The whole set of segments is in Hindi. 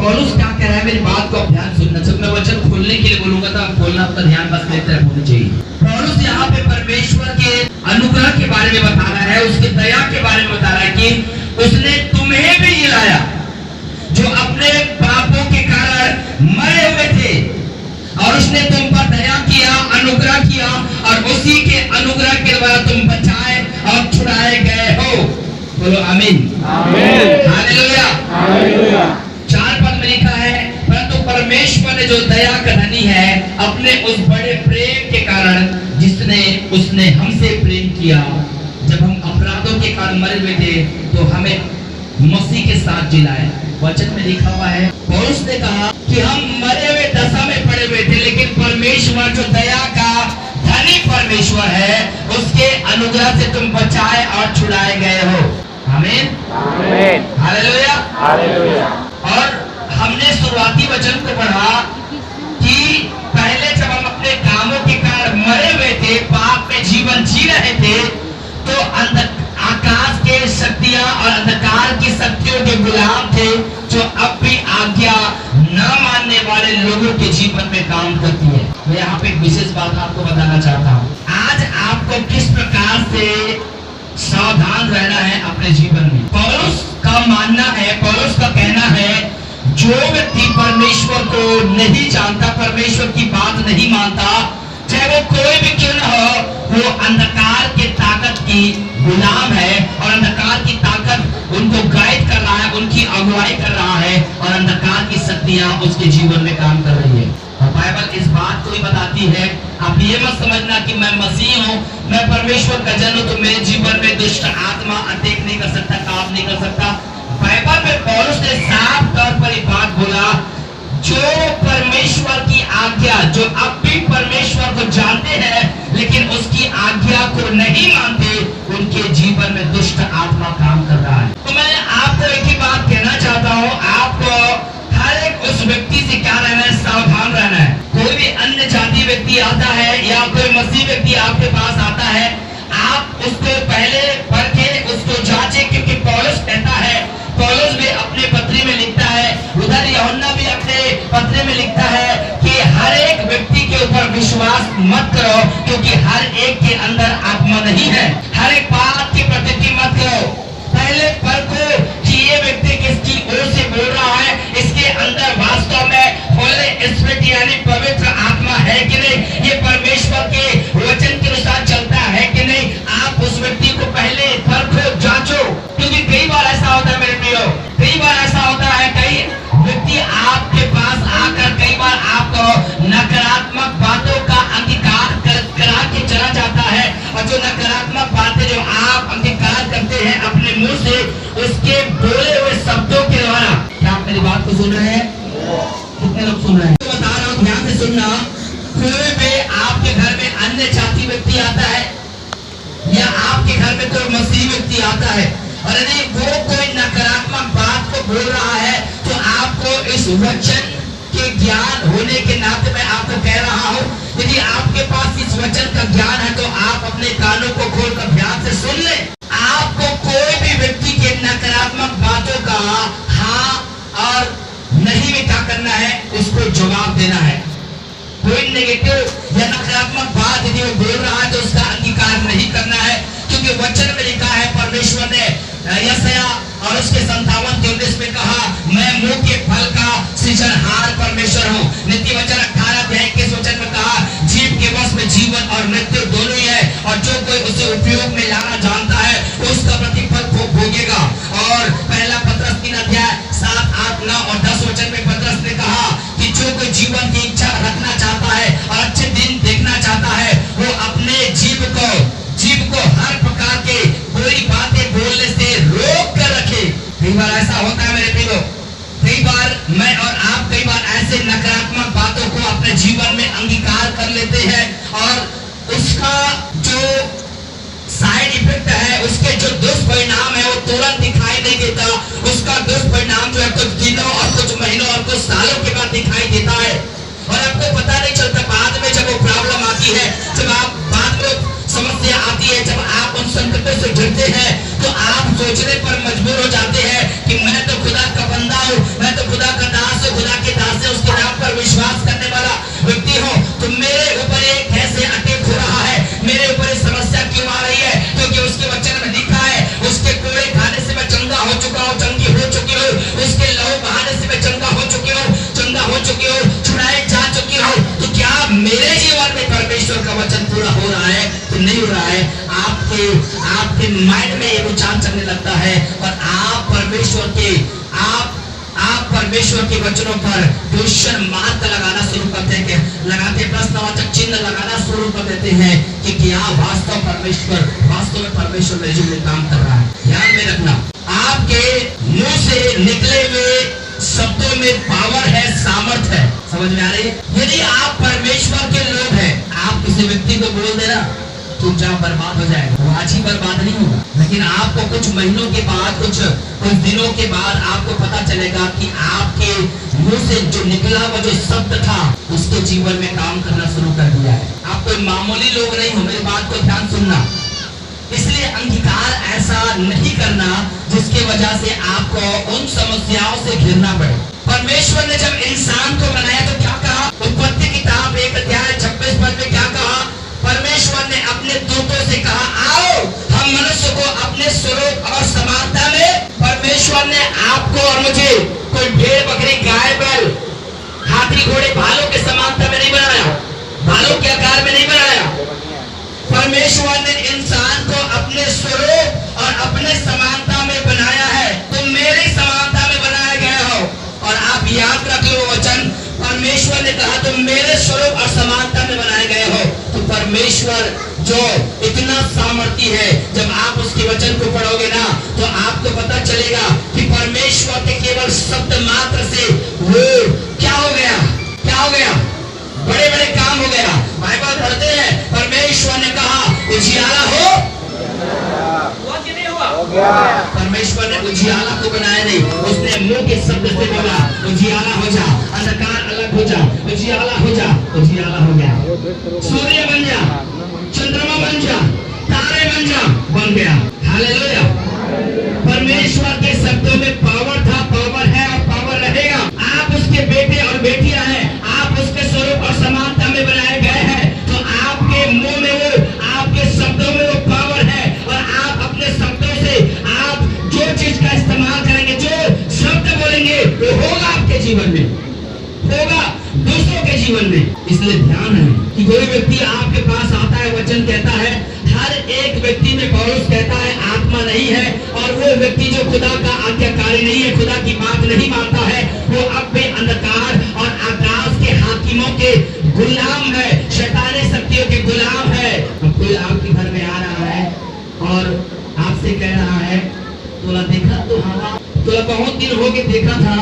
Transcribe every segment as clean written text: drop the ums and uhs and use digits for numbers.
पौलुस क्या कह रहा है, मेरी बात को आप ध्यान सुनना। जब मैं वचन खोलने के लिए बोलूंगा तो आप खोलना, आपका ध्यान बस मेरी तरफ होना चाहिए। पौलुस यहाँ पे परमेश्वर के अनुग्रह के बारे में बता रहा है, उसकी दया के बारे में बता रहा है कि उसने तुम्हें भी ये लाया जो अपने पापों के कारण मरे हुए थे, और उसने तुम पर दया किया, अनुग्रह किया, और उसी के अनुग्रह के द्वारा तुम बचाए और छुड़ाए गए हो। बोलो आमीन। हालेलुया। 4 पद में लिखा है, परंतु परमेश्वर ने जो दया का धनी है, अपने उस बड़े प्रेम के कारण जिसने उसने हमसे प्रेम किया, जब हम अपराधों के कारण मरे हुए थे तो हमें मसीह के साथ जिलाया। वचन में लिखा हुआ है, पौलुस ने कहा कि हम मरे हुए दशा में पड़े हुए थे, लेकिन परमेश्वर जो दया का धनी परमेश्वर है, उसके अनुग्रह से तुम बचाए और छुड़ाए गए हो। आमीन। हालेलुया। और हमने शुरुआती वचन को पढ़ा कि पहले जब हम अपने कामों के कारण मरे हुए थे, पाप में जीवन जी रहे थे, तो आकाश के शक्तियां और अंधकार की शक्तियों के गुलाम थे, जो अब भी आज्ञा न मानने वाले लोगों के जीवन में काम करती है। मैं यहाँ पे एक विशेष बात आपको बताना चाहता हूँ। आज आपको किस प्रकार से सावधान रहना है अपने जीवन में। पौलुस का मानना है, पौलुस का कहना है, जो व्यक्ति परमेश्वर को नहीं जानता, परमेश्वर की बात नहीं मानता, चाहे वो कोई भी क्यों न हो, वो अंधकार के ताकत की गुलाम है, और अंधकार की ताकत उनको गाइड कर रहा है, उनकी अगुवाई कर रहा है, और अंधकार की शक्तियां उसके जीवन में काम कर रही है। और बाइबल इस बात को ही बताती है। आप ये मत समझना कि मैं मसीह हूँ, मैं परमेश्वर का जन हूँ, तो मेरे जीवन में दुष्ट आत्मा अटैक नहीं कर सकता, काम नहीं कर सकता। बाइबल में पौलुस ने साफ तौर पर एक बात बोला, जो परमेश्वर की आज्ञा, जो अब भी परमेश्वर को जानते हैं लेकिन उसकी आज्ञा को नहीं मानते, उनके जीवन में दुष्ट आत्मा काम कर रहा है। तो मैं आपको एक ही बात कहना चाहता हूँ, आपको हर एक उस व्यक्ति से क्या रहना है, सावधान रहना है। कोई भी अन्य जाति व्यक्ति आता है या कोई मसीह व्यक्ति आपके पास आता है, आप उसको पहले परखे, उसको जांचे, क्योंकि पौलुस कहता है, पौलुस भी अपने पत्री में लिखता है, उधर यूहन्ना भी अपने पत्र में लिखता है कि हर एक व्यक्ति के ऊपर विश्वास मत करो, क्योंकि हर एक के अंदर आत्मा नहीं है। हर एक बात की प्रतीति मत करो, पहले परखो कि ये व्यक्ति किसकी ओर से बोल रहा है, इसके अंदर वास्तव में होली स्पिरिट यानी पवित्र आत्मा है कि नहीं, ये परमेश्वर के वचन के अनुसार चलता है कि नहीं। आप उस व्यक्ति को पहले परखो, जांचो, क्योंकि कई बार ऐसा होता है मेरे प्रियो, कई बार ऐसा होता है, कई व्यक्ति आपके पास आकर कई बार आपको नकारात्मक बातों का अंगीकार करा के चला जाता है, और जो नकारात्मक बातें जो आप अंगीकार करते हैं अपने मुंह से, उसके बोले हुए शब्दों के द्वारा। क्या आप मेरी बात को सुन रहे हैं? कितने लोग सुन रहे हैं? तो बता रहा हूँ, ध्यान से सुनना। कोई भी आपके घर में अन्य जाति व्यक्ति आता है या आपके घर में कोई मसीह व्यक्ति आता है, और यदि वो कोई नकारात्मक बात को बोल रहा है, तो आपको इस वचन के ज्ञान होने के नाते मैं आपको कह रहा हूँ, यदि आपके पास इस वचन का ज्ञान है तो आप अपने कानों को खोलकर ध्यान से सुन ले। आपको कोई भी व्यक्ति के नकारात्मक बातों का हाँ और नहीं में क्या करना है, उसको जवाब देना है। कोई नेगेटिव या नकारात्मक बात यदि वो बोल रहा है तो उसका अंगीकार नहीं करना है, क्योंकि वचन में लिखा है, परमेश्वर ने यशाया और उसके 57:19 में कहा, मैं मुंह के फल का सृजनहार परमेश्वर हूँ। नीति वचन 18:21 में कहा, जीव के वश में जीवन और मृत्यु दोनों ही है, और जो कोई उसे उपयोग में लाना जानता है उसका प्रतिफल भोगेगा। और पहला पत्रस 3:7, 8, 9 और 10 वचन में पत्रस ने कहा कि जो कोई जीवन की इच्छा रखना चाहता है और अच्छे दिन देखना चाहता है, वो अपने जीव को हर प्रकार के बुरी बातें बोलने से रोक कर रखे। कई बार ऐसा होता है मेरे प्रियो, कई बार मैं और आप कई बार ऐसे नकारात्मक बातों को अपने जीवन में अंगीकार कर लेते हैं, और उसका जो साइड इफेक्ट है, उसके जो दुष्परिणाम है, वो तुरंत दिखाई नहीं देता। उसका दुष्परिणाम जो है कुछ दिनों और कुछ महीनों और कुछ सालों के बाद दिखाई देता है, और आपको पता नहीं चलता। बाद में जब वो प्रॉब्लम आती है, जब आप बाद में समस्या आती है, जब आप उन संकटों से घिरते हैं, तो आप सोचने पर मजबूर हो जाते हैं कि मैं तो खुदा का बंदा हूँ, मैं तो खुदा का दास माइंड में ये विचार चलने लगता है और आप परमेश्वर के वचनों पर क्वेश्चन मार्क लगाना शुरू करते हैं, लगाते प्रश्नवाचक चिन्ह लगाना शुरू कर देते हैं कि क्या वास्तव में परमेश्वर मेरे जीवन में काम कर रहा है। ध्यान में रखना, आपके मुंह से निकले हुए शब्दों में पावर है, सामर्थ है। समझ में आ रही है? यदि आप परमेश्वर के लोग हैं, आप किसी व्यक्ति को बोल देना तुम जा बर्बाद हो जाएगा, वो आज ही बर्बाद नहीं होगा, लेकिन आपको कुछ महीनों के बाद, कुछ दिनों के बाद आपको पता चलेगा कि आपके मुंह से जो निकला वो जो शब्द था उसके जीवन में काम करना शुरू कर दिया है। आप कोई मामूली लोग नहीं हो, मेरी बात को ध्यान सुनना। इसलिए अंगीकार ऐसा नहीं करना जिसके वजह से आपको उन समस्याओं से घिरना पड़े। परमेश्वर ने जब इंसान को बनाया तो क्या कहा? उत्पत्ति किताब 1:26 में क्या कहा? परमेश्वर ने अपने दूतों से कहा, आओ हम मनुष्य को अपने स्वरूप और समानता में। परमेश्वर ने आपको और मुझे कोई भेड़ बकरी गाय बैल हाथी घोड़े भालों के समानता में नहीं बनाया, भालों के आकार में नहीं बनाया। परमेश्वर ने इंसान को अपने स्वरूप और अपने समानता में बनाया है। तुम मेरी समानता में बनाए गए हो। और आप याद रख लो वचन, परमेश्वर ने कहा तुम मेरे स्वरूप और समानता में बनाए गए हो। तो परमेश्वर जो इतना सामर्थी है, जब आप उसके वचन को पढ़ोगे ना तो आपको पता चलेगा कि परमेश्वर के केवल शब्द मात्र से वो क्या हो गया, बड़े बड़े काम हो गया। बाइबल पढ़ते हैं, परमेश्वर ने कहा उजियाला हो गया। परमेश्वर ने उजियाला को बनाया नहीं, उसने मुंह के शब्द से बोला उजियाला हो जा, अंधकार अलग हो जा, उजियाला हो जा, उजियाला हो गया। सूर्य बन जा, चंद्रमा बन जा, तारे बन जा, बन गया। हालेलुया। परमेश्वर के शब्दों में पावर था, पावर है और पावर रहेगा। आप उसके बेटे और बेटियां हैं, आप उसके स्वरूप और समानता में बनाए गए हैं। तो आपके मुंह में वो, आपके शब्दों में वो पावर है और आप अपने शब्दों से आप जो चीज का इस्तेमाल करेंगे, जो शब्द बोलेंगे वो होगा आपके जीवन में, होगा दूसरों के जीवन में। इसलिए ध्यान है कि कोई व्यक्ति आपके पास आता है, वचन कहता है, हर एक व्यक्ति में पौलुस कहता है आत्मा नहीं है, और वो व्यक्ति जो खुदा का आज्ञाकारी नहीं है, खुदा की बात नहीं मानता है, वो अब भी अंधकार और आकाश के हाकिमों के गुलाम है, शैतानी शक्तियों के गुलाम है। कोई आपके घर में आ रहा है और आपसे कह रहा है तोला देखा तो हवा, तोला बहुत दिन हो गए देखा था,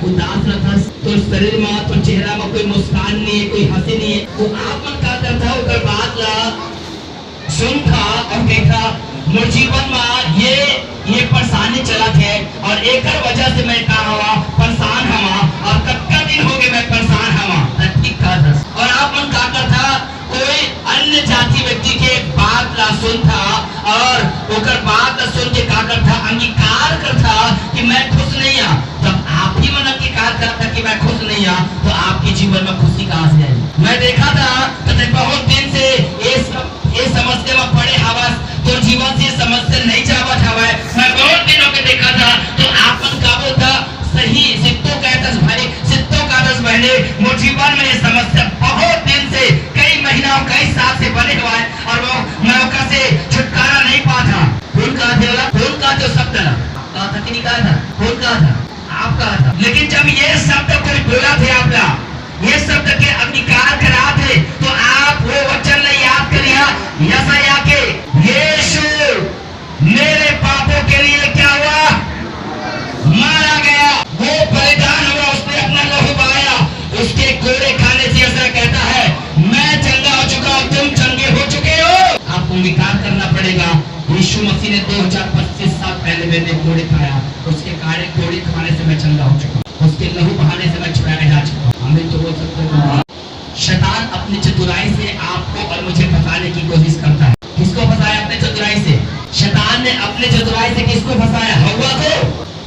उदास रहता, तो शरीर में, तो चेहरा में कोई मुस्कान नहीं है, कोई हंसी नहीं है। वो आप मन का करता ओकर बात ला सुन था और देखा मोर जीवन में ये परेशानी चलत है और एक वजह से मैं कहा हुआ परेशान हवा और कतका दिन हो गए मैं परेशान हवा। ठीक कहा था। और आप मन का करता कोई अन्य जाति व्यक्ति के बात ला सुन था और ओकर बात ला सुन के का करता अंगीकार करता कि मैं खुश नहीं आ। जब आप ही मन अंगीकार करता कि मैं खुश नहीं आ तो आपके जीवन में खुशी कहां से आई? मैं देखा था बहुत दिन से ये समस्या में पड़े हवस, तो जीवन से समस्या नहीं जावत हवा। मैं बहुत दिनों के देखा था तो आप मन का बोलता सही सिद्धों का 10 भाई, सिद्धों का 10 बहने, मोर जीवन में ये समस्या बहुत दिन से, कई महीना कई साल से बने हुआ है और वो मौका से छुटकारा नहीं पाता। कौन कहा था? कौन कहा था? शब्द कहा था कि नहीं कहा था? कौन कहा था? आप कहा था। लेकिन जब ये शब्द कोई बोला थे आपका, ये शब्द के अंगीकार करा थे तो आप वो वचन ने याद करिया यशायाह के, यीशु मेरे पापों के लिए क्या हुआ? मारा गया, वो बलिदान हुआ, उसने अपना लहू बहाया, उसके कोड़े खाने से ऐसा कहता है मैं चंगा हो चुका हूं, तुम चंगे हो चुके हो। आपको अंगीकार करना पड़ेगा। यीशु मसीह ने 2025 साल पहले मैंने कोड़े खाया, उसके कोड़े खाने से मैं चंगा हो चुका हूं, उसके लहू बहाने से मैं छुड़ाया जा चुका हूं। हमें तो बोल सकते हैं शैतान अपनी चतुराई से आपको और मुझे फंसाने की कोशिश करता है। किसको फंसाया? अपने चतुराई से। शैतान ने अपने चतुराई से किसको फंसाया? हव्वा को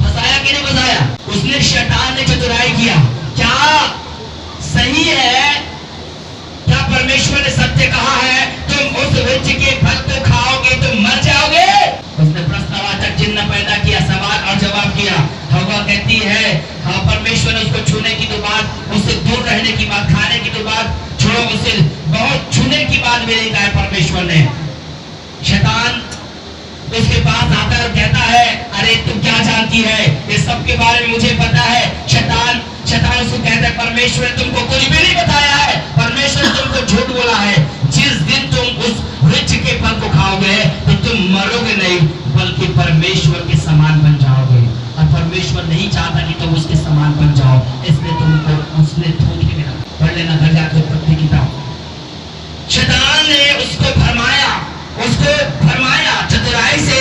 फंसाया कि नहीं फंसाया? उसने, शैतान ने चतुराई किया। क्या सही है? क्या परमेश्वर ने सत्य कहा है तुम उस वृक्ष के फल को खाओगे तो मर जाओगे? उसने प्रश्नवाचक चिन्ह पैदा किया, सवाल और जवाब किया। हव्वा कहती है हाँ, परमेश्वर ने उसको छूने की तो बात, उससे दूर रहने की बात, खाने की तो बात छोड़ो, उसे बहुत छूने की बात भी नहीं कहा परमेश्वर ने। शैतान उसके पास आता है और कहता है, अरे तू क्या जानती है, ये सब के बारे में मुझे पता है। शैतान उसको कहता है, परमेश्वर ने तुमको कुछ भी नहीं बताया है, परमेश्वर ने तुमको झूठ बोला है। जिस दिन तुम उस वृक्ष के फल को खाओगे तो तुम मरोगे नहीं, बल्कि परमेश्वर के समान बन जाओगे। और परमेश्वर नहीं चाहता कि तुम उसके समान बन जाओ, इसलिए तुमको उसने धोखे में रखा। पढ़ लेना घर जाकर पढ़ने किताब। शैतान ने उसको भरमाया, चतुराई से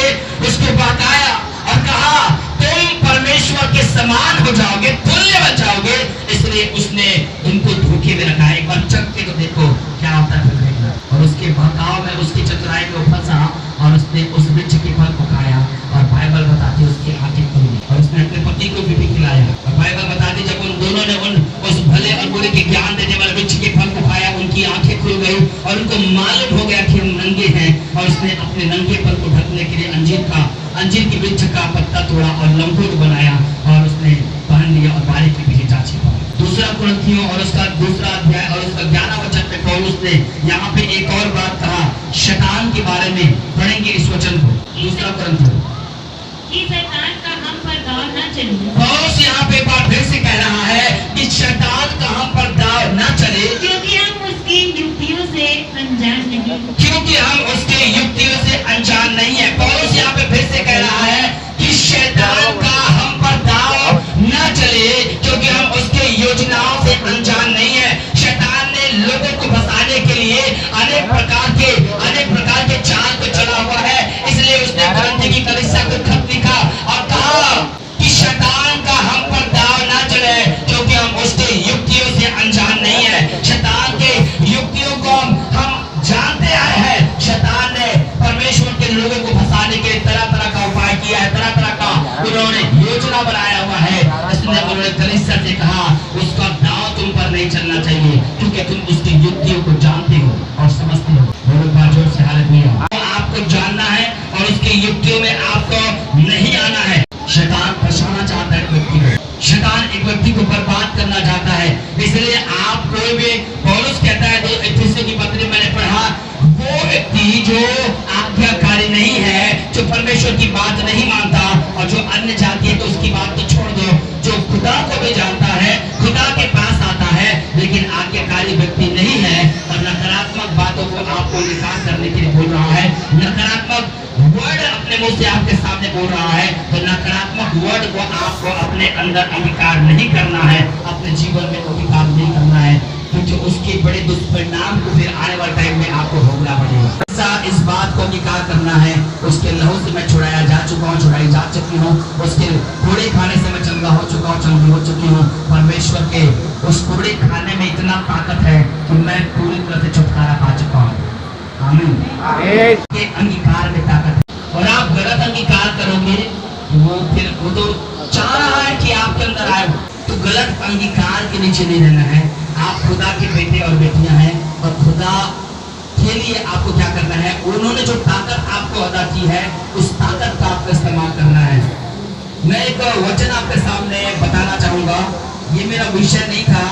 उसको बहकाया और कहा तुम परमेश्वर के समान हो जाओगे, तुल्य बन जाओगे। इसलिए उसने उनको धोखे में रखा है। एक बार चख के तो देखो क्या होता है। और उसके बहकाव में, उसकी चतुराई में फंसा और उसने उस वृक्ष के फल को खाया। और बाइबल बताती है उसकी आंखें खुली और उसने अपने पति को भी खिलाया। और बाइबल बताती जब उन दोनों ने उस भले और बुरे के ज्ञान देने वाले वृक्ष के फल को खाया, उनकी आंखें खुल गई और उनको मालूम हो गया कि हम नंगे हैं। और उसने अपने नंगे पल को ढकने के लिए अंजीर की वृक्ष का पत्ता तोड़ा और लंगोट बनाया और उसने पहन लिया और बारी के पीछे जा छिपा। दूसरा कुरिन्थियों और उसका दूसरा अध्याय और उसका 11वां वचन में पौलुस ने यहाँ पे एक और बात कहा शैतान के बारे में। पढ़ेंगे इस वचन को। दूसरा कुरिन्थियों कि शैतान का हम पर दाव न चले। पौलुस यहाँ पे बात फिर से कह रहा है कि शैतान का हम पर दाव न चले, क्योंकि हम उसकी युक्तियों से अनजान नहीं है। पौलुस यहाँ पे फिर से कह रहा है कि शैतान का हम पर दाव न चले, क्योंकि हम उसके योजनाओं से अनजान नहीं है। शैतान ने लोगों को फंसाने के लिए अनेक प्रकार के चाल को चला हुआ है। इसलिए उसने कुरिन्थ की कलीसिया को खत लिखा और कहा कि शैतान का हम पर दाव न चले, क्योंकि हम उसके युक्तियों से अनजान नहीं है। शैतान के युक्तियों को हम जानते आए हैं। शैतान ने परमेश्वर के लोगों को फंसाने के लिए तरह तरह का उपाय किया है, तरह तरह का उन्होंने योजना बनाया हुआ है। इसलिए उन्होंने कलीसिया से कहा उसका दाव तुम पर नहीं चलना चाहिए, क्योंकि तुम उसकी युक्तियों को जानते हो और समझते हो। जोर से हालेलुया। आपको जानना है और उसकी युक्तियों में आपको नहीं आना है। शैतान फंसाना चाहता है व्यक्ति को, शैतान एक व्यक्ति को बर्बाद करना चाहता है। इसलिए आप कोई भी, पौलुस कहता है जो इफिसियों की पत्री मैंने पढ़ा, वो व्यक्ति जो आज्ञाकारी नहीं है, जो परमेश्वर की बात नहीं मानता और जो अन्य जाति है तो उसकी बात तो छोड़ दो, जो खुदा को भी जानता है, खुदा के पास आता है लेकिन आज्ञाकारी व्यक्ति नहीं है और नकारात्मक बातों को आपको निकाल करने के लिए बोल रहा है, नकारात्मक वर्ड अपने मुंह से आपके सामने बोल रहा है, तो नकारात्मक वर्ड को आपको अपने अंदर अंगीकार नहीं करना है, अपने जीवन में अंगीकार नहीं करना है, क्योंकि उसके बड़े दुष्परिणाम को फिर आने वाले टाइम में आपको भोगना पड़ेगा। इस बात को अंगीकार करना है। उसके लहू से मैं छुड़ाया जा चुका हूँ, छुड़ाई जा चुकी हूँ। उसके पूरे खाने से मैं चंगा हो चुका हूँ, चंगी हो चुकी हूँ। परमेश्वर के उस पूरे खाने में इतना ताकत है कि मैं पूरी तरह से छुटकारा पा चुका हूँ। आमीन। के अंगीकार में ताकत है। और आप गलत अंगीकार करोगे वो तो चाह रहा है कि आपके अंदर आए, तो गलत अंगीकार के नीचे नहीं रहना है। आप खुदा के बेटे और बेटियां हैं और खुदा के लिए आपको क्या करना है, उन्होंने जो ताकत आपको अदा की है उस ताकत का आपको इस्तेमाल करना है। मैं एक वचन आपके सामने बताना चाहूंगा। ये मेरा विषय नहीं था,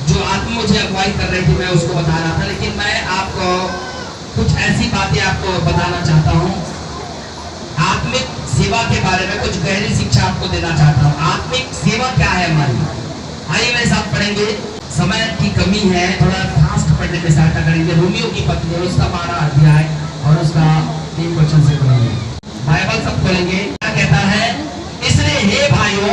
जो आत्मा मुझे अगुवाई कर रही थी मैं उसको बता रहा था, लेकिन मैं आपको कुछ ऐसी बातें आपको बताना चाहता हूँ। आत्मिक सेवा के बारे में कुछ गहरी शिक्षा आपको देना चाहता हूँ। आत्मिक सेवा क्या है हमारी, आइए मेरे साथ पढ़ेंगे। समय की कमी है, थोड़ा फास्ट पढ़ने में सहायता करेंगे। रोमियो की पत्री और उसका 12 अध्याय और उसका 3 वचन से पढ़ेंगे। बाइबल सब खोलेंगे। क्या कहता है, इसलिए हे भाइयों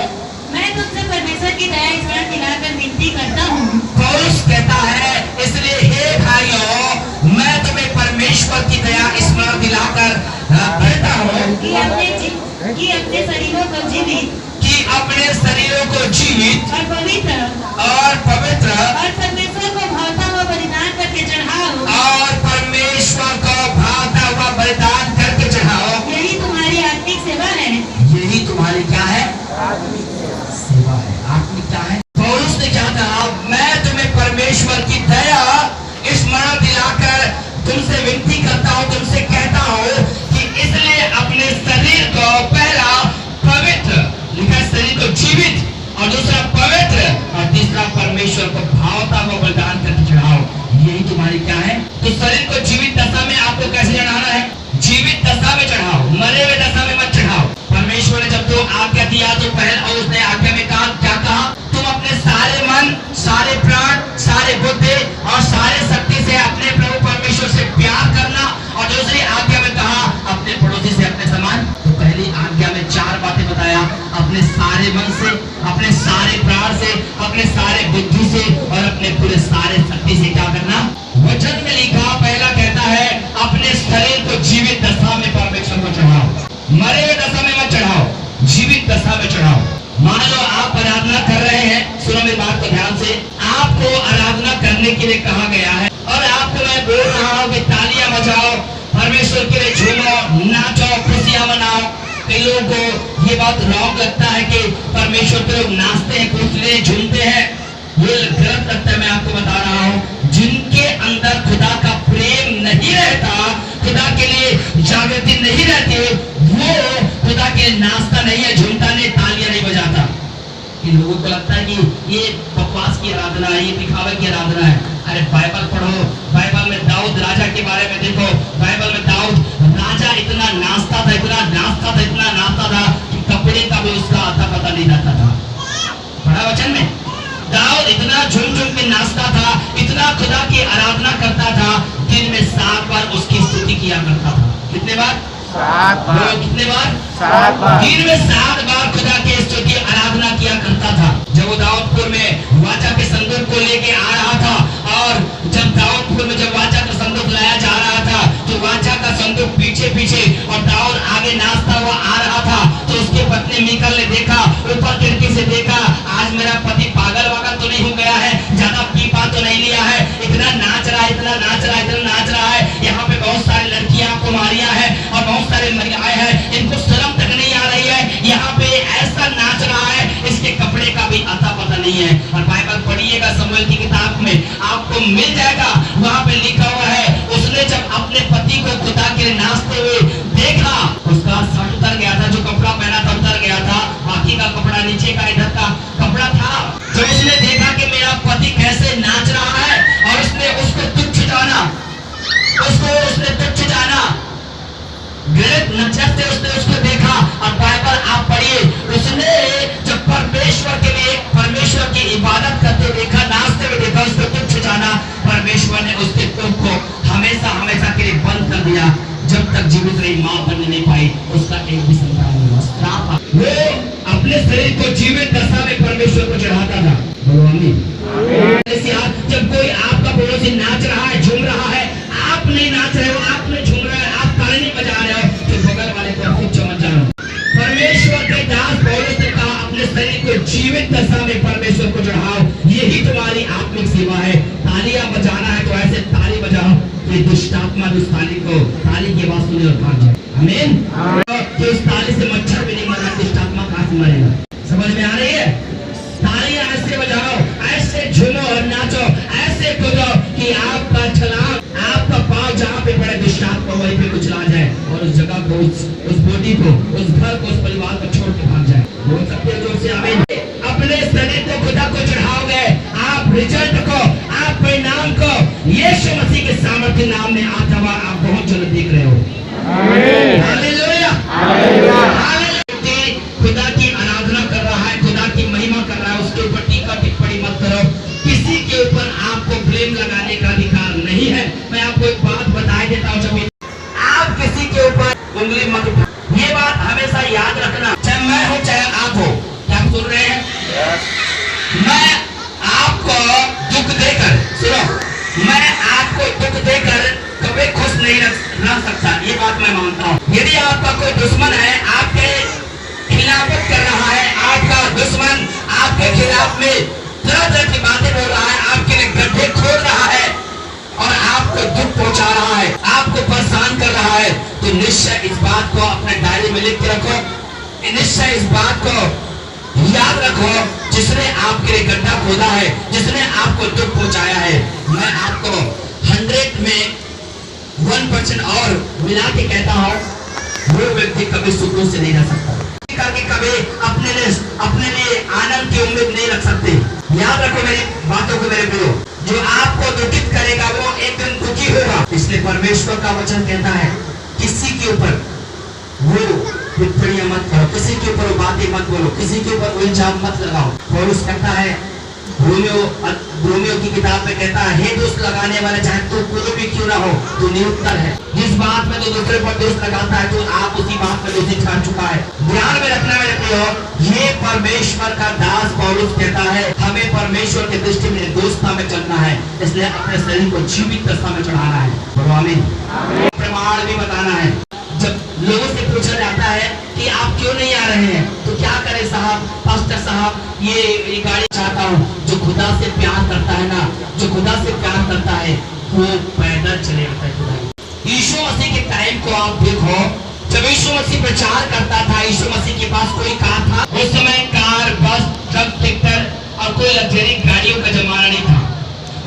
मैं तुमसे परमेश्वर की दया स्मरण दिलाकर विनती करता हूँ। पौलुस कहता है इसलिए हे भाइयों मैं तुम्हें परमेश्वर की दया स्मरण दिलाकर कहता हूँ कि अपने शरीरों को जीवित और पवित्र और परमेश्वर को भावता हुआ बलिदान करके चढ़ाओ, और परमेश्वर को भावता हुआ बलिदान करके चढ़ाओ। यही तुम्हारी आत्मिक सेवा है। यही तुम्हारी क्या है, सेवा है। आत्मिक क्या है? पौलुस ने क्या कहा, मैं तुम्हें परमेश्वर की दया स्मरण दिलाकर तुमसे विनती करता हूँ, तुमसे कहता हूँ कि इसलिए अपने शरीर को पहला पवित्र, लिखा शरीर को जीवित और दूसरा पवित्र और तीसरा परमेश्वर को भावता हुआ बलिदान करके चढ़ाओ। यही तुम्हारी क्या है? तो शरीर को जीवित दशा में आपको कैसे चढ़ाना है? जीवित दशा में चढ़ाओ, मरे हुए दशा में मत चढ़ाओ। परमेश्वर ने जब तो आज्ञा दिया तो और उसने आज्ञा में कहा, क्या कहा? तुम अपने सारे मन, सारे प्राण, सारे बुद्धि और सारे शक्ति से अपने प्रभु परमेश्वर से प्यार करना। और दूसरी आज्ञा में कहा अपने पड़ोसी से अपने समान। तो पहली आज्ञा में 4 बातें बताया, अपने सारे मन से, अपने सारे प्राण से, अपने सारे बुद्धि से और अपने पूरे सारे शक्ति से क्या करना। वचन में लिखा पहला कहता है अपने शरीर को जीवित दशा में परमेश्वर को चढ़ाओ। मरे हुए दशा में मत चढ़ाओ, जीवित दशा में चढ़ाओ। मान लो आप आराधना कर रहे हैं, सुनो मेरी बात को ध्यान से, आपको आराधना करने के लिए कहा गया है और आपको मैं बोल रहा हूँ कि तालियां बजाओ, परमेश्वर के लिए झूमो, नाचो, खुशियां मनाओ। कई लोगों को ये बात रॉन्ग लगता है कि परमेश्वर के लोग नाचते हैं, कूदते हैं, झूमते हैं, ये गलत लगता है। मैं आपको बता रहा हूँ जिनके अंदर खुदा का प्रेम नहीं रहता, खुदा के लिए जागृति नहीं रहती, वो खुदा के लिए नाचता नहीं है, झूमता नहीं, तालियां नहीं बजाता। इन लोगों को लगता है कि ये बकवास की आराधना है, ये दिखावे की आराधना है। अरे बाइबल पढ़ो, बाइबल में दाऊद राजा के बारे में देखो, बाइबल में दाऊद राजा इतना नाचता था, इतना नाचता था, इतना नाचता था कि कपड़े का भी उसका आता पता नहीं रहता था। पढ़ा वचन में, दाऊद इतना झूम झूम के नाचता था, इतना खुदा की आराधना करता था, दिन में 7 बार उसकी स्तुति किया करता था। कितने बार? 7 बार। कितने बार? 7 बार। दिन में 7 बार खुदा की स्तुति आराधना किया करता था। जब वो दाऊदपुर में वाचा के संदूक को लेके आ रहा था और जब दाऊदपुर में जब वाचा का संदूक लाया जा रहा था तो वाचा का संदूक पीछे पीछे और दाऊद आगे नाचता हुआ आ रहा था। तो उसके पत्नी मीकल ने देखा, ऊपर खिड़की से देखा, आज मेरा पति पागल वागल तो नहीं हो गया है, ज्यादा पीपा तो नहीं लिया है, इतना नाच रहा है, इतना नाच रहा है, इतना नाच रहा है। यहाँ पे बहुत सारी लड़कियां कुमारियां हैं और बहुत सारे महिलाएं हैं, इनको शर्म तक नहीं आ रही है, यहाँ पे ऐसा नाच रहा है, इसके कपड़े का भी आता पता नहीं है। और बाइबल पढ़िएगा, शमूएल की किताब में आपको मिल जाएगा, वहाँ पे लिखा हुआ है उसने जब अपने पति को खुदा के लिए नाचते हुए देखा, उसका शर्ट उतर गया था, जो कपड़ा पहना था उतर गया था, बाकी का कपड़ा नीचे का इधर का कपड़ा था। तो उसने देखा कि मेरा पति कैसे नाच रहा है और उसने उसको तुच्छ जाना, उसने तुच्छ जाना, गलत नजर से उसने उसको देखा। और बाइबल आप पढ़िए, उसने जब परमेश्वर के लिए, परमेश्वर की इबादत करते देखा, नाचते हुए देखा, उसको तुच्छ जाना। परमेश्वर ने उसके तुख को हमेशा हमेशा के लिए बंद कर दिया, जब तक जीवित रही मां बनने नहीं पाई, उसका एक भी संतान नहीं हुआ। श्राप वो अपने शरीर को जीवित दशा में परमेश्वर को चढ़ाता था। जब कोई आपका पड़ोसी नाच रहा है, झूम रहा है, आप नहीं नाच रहे हो, आप नहीं झूम रहे हो, आप ताली नहीं बजा रहे हो, तो बगल वाले को खूब चमक जाओ। परमेश्वर के दास पौलुस ने कहा अपने शरीर को जीवित दशा में परमेश्वर को चढ़ाओ, यही तुम्हारी आत्मिक सेवा है। तालियां बजाना है तो ऐसे ताली बजाओ कि दुष्टात्मा उस ताली को, ताली की आवाज सुने और भाग जाए। आमीन। तो उस ताली से मच्छर भी नहीं मरा, दुष्टात्मा कहां से मरेगा? समझ में आ रही है? तालियां ऐसे बजाओ, ऐसे झूमो और नाचो, ऐसे कूदो कि आपका छलांग, आपका पांव जहां पे पड़े दुष्टात्मा वहीं पे कुचला जाए और उस जगह को, उस बॉडी को, उस घर को, उस परिवार को छोड़ के भाग जाए। बोल सकते हैं जोर से आमीन। अपने शरीर को खुदा को चढ़ाओगे, आप रिजल्ट को, आप परिणाम को यीशु मसीह के सामर्थ्य नाम में आता हुआ आप बहुत जल्द देख रहे हो। Hallelujah, hallelujah. खुदा की आराधना कर रहा है, खुदा की महिमा कर रहा है, उसके ऊपर टीका टिप्पणी मत करो। किसी के ऊपर आपको ब्लेम लगाने का अधिकार नहीं है। मैं आपको एक बात बता देता हूँ, जब आप किसी के ऊपर उंगली मत उठाओ, ये बात हमेशा याद रखना, चाहे मैं हो चाहे आप हो। क्या आप सुन रहे हैं? मैं आपको दुख देकर, सुनो, मैं आपको दुख देकर कभी खुश नहीं रह सकता, ये बात मैं मानता हूँ। यदि आपका कोई दुश्मन है, आपके खिलाफत कर रहा है, आपका दुश्मन आपके खिलाफ में तरह तरह की बातें बोल रहा है, आपके लिए गड्ढे खोद रहा है और आपको दुख पहुंचा रहा है, आपको परेशान कर रहा है, तो निश्चय इस बात को अपने डायरी में लिख के रखो, निश्चय इस बात को याद रखो, जिसने आपके लिए गड्ढा खोदा है, जिसने आपको दुख पहुंचाया है, मैं आपको 100 में 1% और मिला के कहता हूँ, वो व्यक्ति कभी सुकून से नहीं रह सकता, कभी अपने लिए आनंद की उम्मीद नहीं रख सकते। याद रखो मेरी बातों को मेरे प्रियो, जो आपको दुखित करेगा वो एक दिन दुखी होगा। इसलिए परमेश्वर का वचन कहता है किसी के ऊपर वो टिप्पणियां मत करो, किसी के ऊपर बातें मत बोलो, किसी के ऊपर इल्जाम मत लगाओ। पौलुस कहता है रोमियो की किताब में कहता है, हे दोष लगाने वाले चाहे तू कोई भी क्यों ना हो, तू निरुत्तर है। जिस बात में तो दूसरे पर दोष लगाता है तो आप उसी बात में दोषी ठहर चुका है। ध्यान में रखना मेरे प्रियो, ये परमेश्वर का दास पौलुस कहता है हमें परमेश्वर की दृष्टि में निर्दोषता में चलना है, इसलिए अपने शरीर को जीवित दशा में चढ़ाना है। आमीन। प्रमाण भी बताना है। जब लोगों से पूछा जाता है कि आप क्यों नहीं आ रहे हैं, तो क्या करें साहब, पास्टर साहब ये गाड़ी चाहता हूँ। जो खुदा से प्यार करता है ना, जो खुदा से प्यार करता है वो पैदल चले जाता है खुदा। यीशु मसीह के टाइम को आप देखो, जब यीशु मसीह प्रचार करता था, यीशु मसीह के पास कोई कार था? उस समय कार, बस, ट्रक, ट्रैक्टर और कोई लग्जरी गाड़ियों का जमाना नहीं था।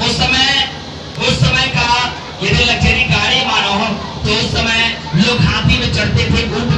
उस समय का यदि लग्जरी गाड़ी मानो तो उस समय लोग हाथी में चढ़ते थे, ऊँट